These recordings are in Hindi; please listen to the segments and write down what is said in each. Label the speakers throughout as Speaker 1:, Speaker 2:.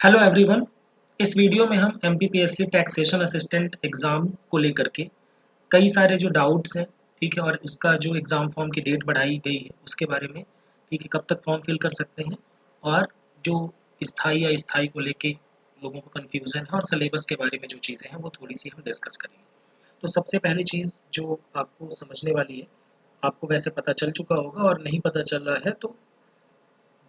Speaker 1: Hello everyone. इस वीडियो में हम एमपीपीएससी टैक्सेशन असिस्टेंट एग्ज़ाम को लेकर के कई सारे जो डाउट्स हैं, ठीक है, और उसका जो एग्ज़ाम फॉर्म की डेट बढ़ाई गई है उसके बारे में, ठीक है, कब तक फॉर्म फिल कर सकते हैं और जो स्थाई या अस्थाई को लेके लोगों को कन्फ्यूज़न है और सिलेबस के बारे में जो चीज़ें हैं वो थोड़ी सी हम डिस्कस करेंगे। तो सबसे पहली चीज़ जो आपको समझने वाली है, आपको वैसे पता चल चुका होगा और नहीं पता चल रहा है तो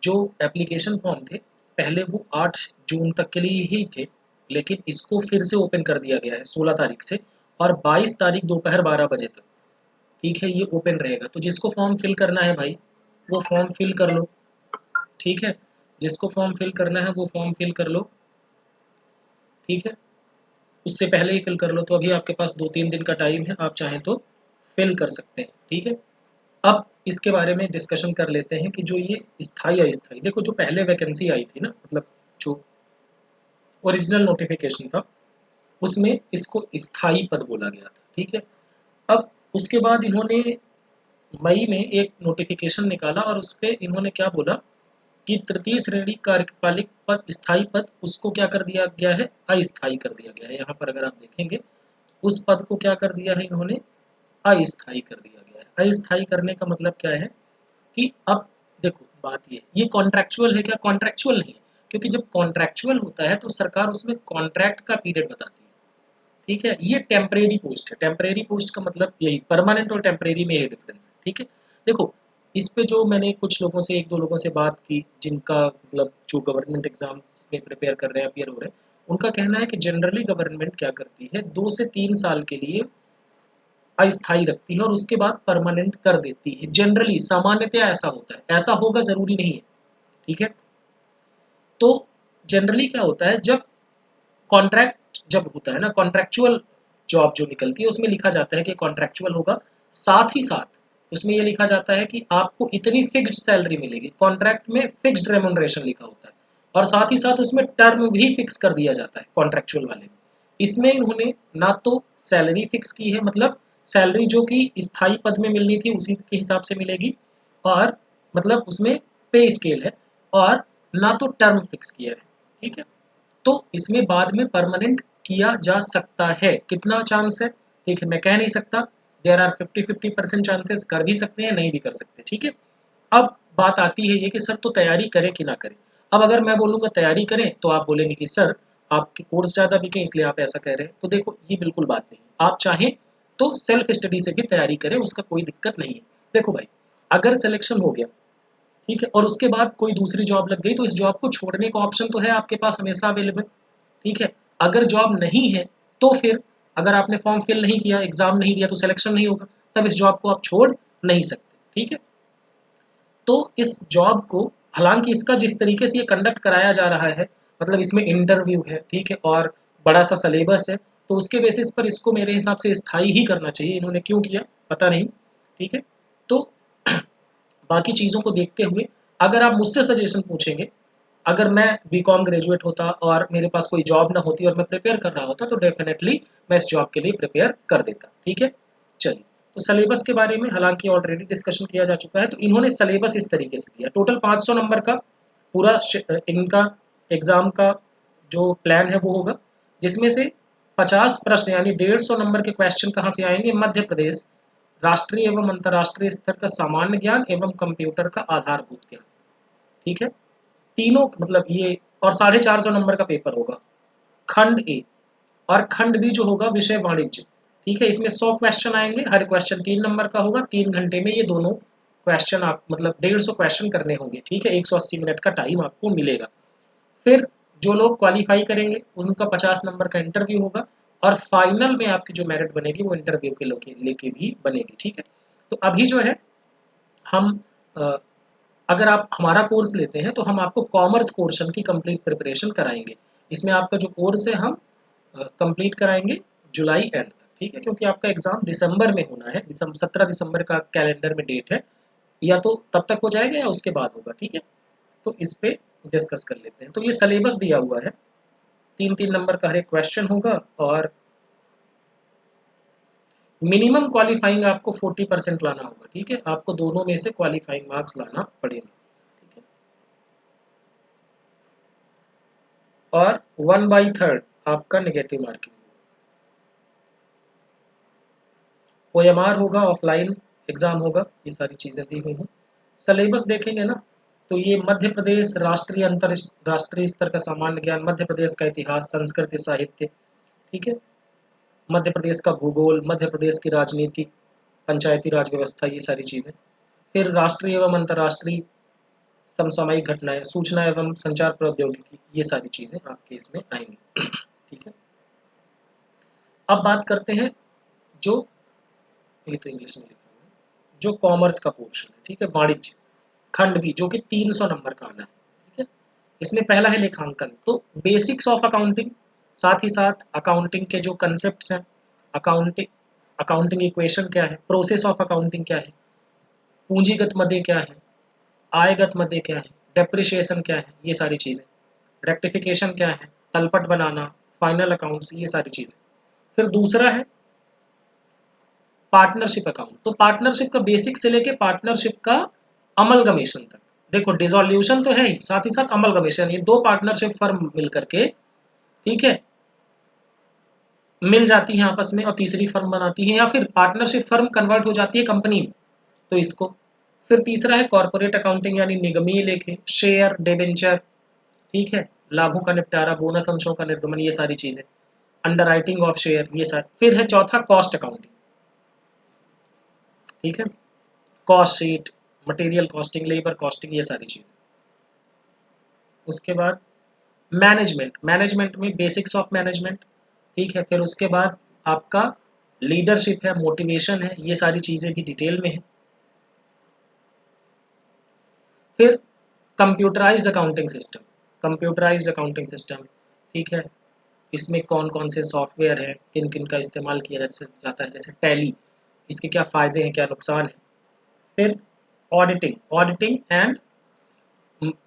Speaker 1: जो एप्लीकेशन फॉर्म थे पहले वो 8 जून तक के लिए ही थे, लेकिन इसको फिर से ओपन कर दिया गया है 16 तारीख से और 22 तारीख दोपहर 12 बजे तक, ठीक है, ये ओपन रहेगा। तो जिसको फॉर्म फिल करना है भाई वो फॉर्म फिल कर लो, ठीक है, जिसको फॉर्म फिल करना है वो फॉर्म फिल कर लो, ठीक है, उससे पहले ही फिल कर लो। तो अभी आपके पास 2-3 दिन का टाइम है, आप चाहें तो फिल कर सकते हैं, ठीक है। अब इसके बारे में डिस्कशन कर लेते हैं कि जो ये स्थाई अस्थाई, देखो जो पहले वैकेंसी आई थी ना, मतलब जो ओरिजिनल नोटिफिकेशन था उसमें इसको स्थाई पद बोला गया था, ठीक है। अब उसके बाद इन्होंने मई में एक नोटिफिकेशन निकाला और उस पर इन्होंने क्या बोला कि तृतीय श्रेणी कार्यपालिक पद स्थाई पद उसको क्या कर दिया गया है, अस्थाई कर दिया गया है। यहाँ पर अगर आप देखेंगे उस पद को क्या कर दिया है इन्होंने, अस्थाई कर दिया गया है। अस्थाई करने का मतलब क्या है कि अब देखो बात ये कॉन्ट्रैक्चुअल है क्या, कॉन्ट्रैक्चुअल नहीं है, क्योंकि जब कॉन्ट्रैक्चुअल होता है तो सरकार उसमें कॉन्ट्रैक्ट का पीरियड बताती है, ठीक है। ये टेम्परेरी पोस्ट है, टेम्परेरी पोस्ट का मतलब यही, परमानेंट और टेम्परेरी में यही डिफरेंस है, ठीक है। देखो इस पे जो मैंने कुछ लोगों से, एक दो लोगों से बात की जिनका मतलब जो गवर्नमेंट एग्जाम में प्रिपेयर कर रहे हैं, अपियर हो रहे हैं, उनका कहना है कि जनरली गवर्नमेंट क्या करती है, 2 से 3 साल के लिए अस्थाई रखती है और उसके बाद परमानेंट कर देती है। जनरली सामान्यतया ऐसा होता है, ऐसा होगा जरूरी नहीं है, ठीक है। तो जनरली क्या होता है, जब कॉन्ट्रैक्ट जब होता है ना, कॉन्ट्रैक्चुअल जॉब जो निकलती है उसमें लिखा जाता है कि कॉन्ट्रैक्चुअल होगा, साथ ही साथ उसमें ये लिखा जाता है कि आपको इतनी फिक्स्ड सैलरी मिलेगी, कॉन्ट्रैक्ट में फिक्स्ड रेमुनरेशन लिखा होता है और साथ ही साथ उसमें टर्म भी फिक्स कर दिया जाता है कॉन्ट्रैक्चुअल वाले में। इसमें उन्होंने ना तो सैलरी फिक्स की है, मतलब सैलरी जो कि स्थायी पद में मिलनी थी उसी के हिसाब से मिलेगी, और मतलब उसमें पे स्केल है, और ना तो टर्म फिक्स किया है, ठीक है। तो इसमें बाद में परमानेंट किया जा सकता है, कितना चांस है, ठीक है, मैं कह नहीं सकता, देयर आर 50-50% चांसेस, कर भी सकते हैं नहीं भी कर सकते, ठीक है। अब बात आती है ये कि सर तो तैयारी करें कि ना करें। अब अगर मैं बोलूँगा तैयारी करें तो आप बोलेंगे कि सर आपके कोर्स ज़्यादा बिके इसलिए आप ऐसा कह रहे हैं, तो देखो ये बिल्कुल बात नहीं, आप चाहें तो सेल्फ स्टडी से भी तैयारी करें, उसका कोई दिक्कत नहीं है। देखो भाई, अगर सिलेक्शन हो गया, ठीक है, और उसके बाद कोई दूसरी जॉब लग गई तो इस जॉब को छोड़ने का ऑप्शन तो है आपके पास हमेशा अवेलेबल, ठीक है। अगर जॉब नहीं है तो फिर अगर आपने फॉर्म फिल नहीं किया, एग्जाम नहीं दिया तो सिलेक्शन नहीं होगा, तब इस जॉब को आप छोड़ नहीं सकते, ठीक है। तो इस जॉब को, हालांकि इसका जिस तरीके से ये कंडक्ट कराया जा रहा है, मतलब इसमें इंटरव्यू है, ठीक है, और बड़ा सा सिलेबस है, तो उसके बेसिस पर इसको मेरे हिसाब से स्थायी ही करना चाहिए। इन्होंने क्यों किया पता नहीं, ठीक है। तो बाकी चीज़ों को देखते हुए अगर आप मुझसे सजेशन पूछेंगे, अगर मैं बीकॉम ग्रेजुएट होता और मेरे पास कोई जॉब ना होती और मैं प्रिपेयर कर रहा होता तो डेफिनेटली मैं इस जॉब के लिए प्रिपेयर कर देता, ठीक है। चलिए, तो सिलेबस के बारे में हालांकि ऑलरेडी डिस्कशन किया जा चुका है। तो इन्होंने सिलेबस इस तरीके से दिया, टोटल 500 नंबर का पूरा इनका एग्ज़ाम का जो प्लान है वो होगा, जिसमें से 50 प्रश्न यानी 150 नंबर के क्वेश्चन कहाँ से आएंगे, मध्य प्रदेश, राष्ट्रीय एवं अंतर्राष्ट्रीय स्तर का सामान्य ज्ञान एवं कंप्यूटर का आधारभूत ज्ञान, ठीक है, तीनों मतलब ये, और 450 नंबर का पेपर होगा खंड ए, और खंड बी जो होगा विषय वाणिज्य, ठीक है। इसमें 100 क्वेश्चन आएंगे, हर क्वेश्चन 3 नंबर का होगा, 3 घंटे में ये दोनों क्वेश्चन आप मतलब 150 क्वेश्चन करने होंगे, ठीक है, 180 मिनट का टाइम आपको मिलेगा। फिर जो लोग क्वालिफाई करेंगे उनका 50 नंबर का इंटरव्यू होगा, और फाइनल में आपकी जो मेरिट बनेगी वो इंटरव्यू के लेके भी बनेगी, ठीक है। तो अभी जो है हम अगर आप हमारा कोर्स लेते हैं तो हम आपको कॉमर्स पोर्शन की कंप्लीट प्रिपरेशन कराएंगे। इसमें आपका जो कोर्स है हम कंप्लीट कराएंगे जुलाई एंड तक, ठीक है, क्योंकि आपका एग्जाम दिसंबर में होना है, 17 दिसंबर का कैलेंडर में डेट है, या तो तब तक हो जाएगा या उसके बाद होगा, ठीक है। तो इस पे डिस्कस कर लेते हैं। तो ये सिलेबस दिया हुआ है, 3-3 नंबर का हर एक क्वेश्चन होगा, और मिनिमम क्वालिफाइंग आपको 40% लाना होगा, ठीक है, आपको दोनों में से क्वालिफाइंग मार्क्स लाना पड़ेगा, ठीक है। और 1/3 आपका नेगेटिव मार्किंग। OMR होगा, ऑफलाइन एग्जाम होगा, ये सारी चीज़ें दी हुई हैं। सिलेबस देखेंगे ना, तो ये मध्य प्रदेश राष्ट्रीय अंतरराष्ट्रीय स्तर का सामान्य ज्ञान, मध्य प्रदेश का इतिहास, संस्कृति, साहित्य, ठीक है, मध्य प्रदेश का भूगोल, मध्य प्रदेश की राजनीति, पंचायती राज व्यवस्था, ये सारी चीज़ें। फिर राष्ट्रीय एवं अंतर्राष्ट्रीय समसामयिक घटनाएं, सूचना एवं संचार प्रौद्योगिकी, ये सारी चीज़ें आपके इसमें आएंगी। ठीक है, अब बात करते हैं जो, ये तो इंग्लिश में लिखा हुआ है, जो कॉमर्स का पोर्शन है, ठीक है, वाणिज्य खंड भी, जो कि 300 नंबर का आना है। ठीक है, इसमें पहला है लेखांकन, तो बेसिक्स ऑफ अकाउंटिंग, साथ ही साथ अकाउंटिंग के जो कंसेप्ट हैं, अकाउंटिंग अकाउंटिंग इक्वेशन क्या है, प्रोसेस ऑफ अकाउंटिंग क्या है, पूंजीगत मदे क्या है, आयगत मदे क्या है, डेप्रिशिएशन क्या है, ये सारी चीज़ें, रेक्टिफिकेशन क्या है, तलपट बनाना, फाइनल अकाउंट्स, ये सारी चीज़ें। फिर दूसरा है पार्टनरशिप अकाउंट, तो पार्टनरशिप का बेसिक से लेके पार्टनरशिप का अमलगमेशन तक। देखो डिसोल्यूशन तो है ही, साथ ही साथ अमलगमेशन, ये दो पार्टनरशिप फर्म मिल करके, ठीक है, मिल जाती है आपस में और तीसरी फर्म बनाती है, या फिर पार्टनरशिप फर्म कन्वर्ट हो जाती है कंपनी में, तो इसको। फिर तीसरा है कॉर्पोरेट अकाउंटिंग, यानी निगमीय लेखे, शेयर, डिबेंचर, ठीक है, लाभों का निपटारा, बोनस अंशों का निर्गमन, ये सारी चीजें, अंडरराइटिंग ऑफ शेयर, ये सारी। फिर है चौथा कॉस्ट अकाउंटिंग, ठीक है, cost sheet, material costing, labour costing, ये सारी चीज़। उसके बाद मैनेजमेंट, मैनेजमेंट में बेसिक्स ऑफ मैनेजमेंट, ठीक है, फिर उसके बाद आपका लीडरशिप है, मोटिवेशन है, ये सारी चीज़ें भी डिटेल में है। फिर computerised accounting system, computerised accounting system, ठीक है, इसमें कौन कौन से सॉफ्टवेयर हैं, किन किन का इस्तेमाल किया जाता है, जैसे टैली, इसके क्या फ़ायदे हैं, क्या नुकसान है। फिर auditing, auditing and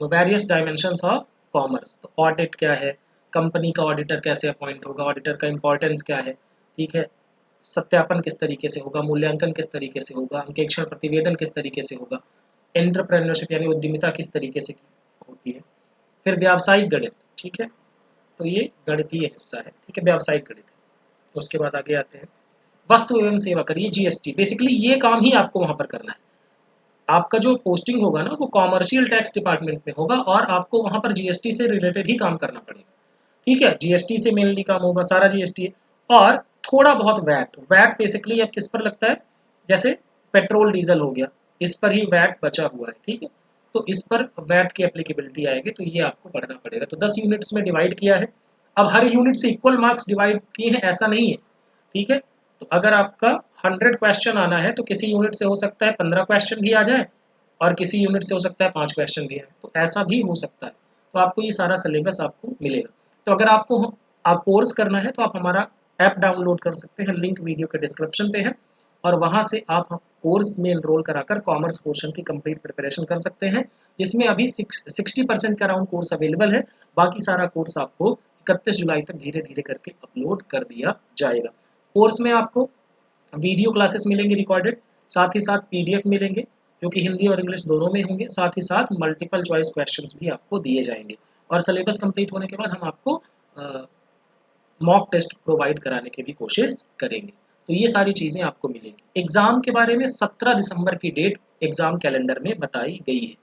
Speaker 1: various dimensions of commerce, तो ऑडिट क्या है, कंपनी का ऑडिटर कैसे अपॉइंट होगा, ऑडिटर का इंपॉर्टेंस क्या है, ठीक है, सत्यापन किस तरीके से होगा, मूल्यांकन किस तरीके से होगा, अंकेक्षण प्रतिवेदन किस तरीके से होगा, एंटरप्रेन्योरशिप यानी उद्यमिता किस तरीके से होती है। फिर व्यावसायिक गणित, ठीक है, तो ये गणितीय हिस्सा है, ठीक है, व्यावसायिक गणित है। उसके बाद आगे आते हैं वस्तु एवं सेवा कर, ये GST, बेसिकली ये काम ही आपको वहाँ पर करना है। आपका जो पोस्टिंग होगा ना, वो कॉमर्शियल टैक्स डिपार्टमेंट में होगा और आपको वहाँ पर GST से रिलेटेड ही काम करना पड़ेगा, ठीक है, GST से मेनली काम होगा, सारा GST है। और थोड़ा बहुत वैट, वैट बेसिकली अब किस पर लगता है, जैसे पेट्रोल डीजल हो गया, इस पर ही वैट बचा हुआ है, ठीक है, तो इस पर वैट की एप्लीकेबिलिटी आएगी, तो ये आपको पढ़ना पड़ेगा। तो 10 यूनिट्स में डिवाइड किया है। अब हर यूनिट से इक्वल मार्क्स डिवाइड किए हैं ऐसा नहीं है, ठीक है, तो अगर आपका 100 क्वेश्चन आना है तो किसी यूनिट से हो सकता है 15 क्वेश्चन भी आ जाए और किसी यूनिट से हो सकता है 5 क्वेश्चन भी आए, तो ऐसा भी हो सकता है। तो आपको ये सारा सिलेबस आपको मिलेगा। तो अगर आपको आप कोर्स करना है तो आप हमारा ऐप डाउनलोड कर सकते हैं, लिंक वीडियो के डिस्क्रिप्शन पे है, और वहाँ से आप कोर्स में एनरोल कराकर कॉमर्स पोर्शन की कंप्लीट प्रिपरेशन कर सकते हैं, जिसमें अभी 60% के अराउंड कोर्स अवेलेबल है। बाकी सारा कोर्स आपको 31 जुलाई तक धीरे धीरे करके अपलोड कर दिया जाएगा। कोर्स में आपको वीडियो क्लासेस मिलेंगे रिकॉर्डेड, साथ ही साथ PDF मिलेंगे जो कि हिंदी और इंग्लिश दोनों में होंगे, साथ ही साथ मल्टीपल चॉइस क्वेश्चंस भी आपको दिए जाएंगे। और सिलेबस कंप्लीट होने के बाद हम आपको मॉक टेस्ट प्रोवाइड कराने की भी कोशिश करेंगे। तो ये सारी चीज़ें आपको मिलेंगी। एग्ज़ाम के बारे में 17 दिसंबर की डेट एग्ज़ाम कैलेंडर में बताई गई है,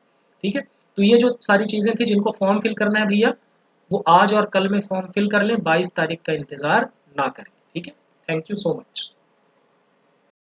Speaker 1: ठीक है। तो ये जो सारी चीज़ें थी जिनको फॉर्म फिल करना है भैया, वो आज और कल में फॉर्म फिल कर लें, 22 तारीख का इंतज़ार ना करें, ठीक है। Thank you so much.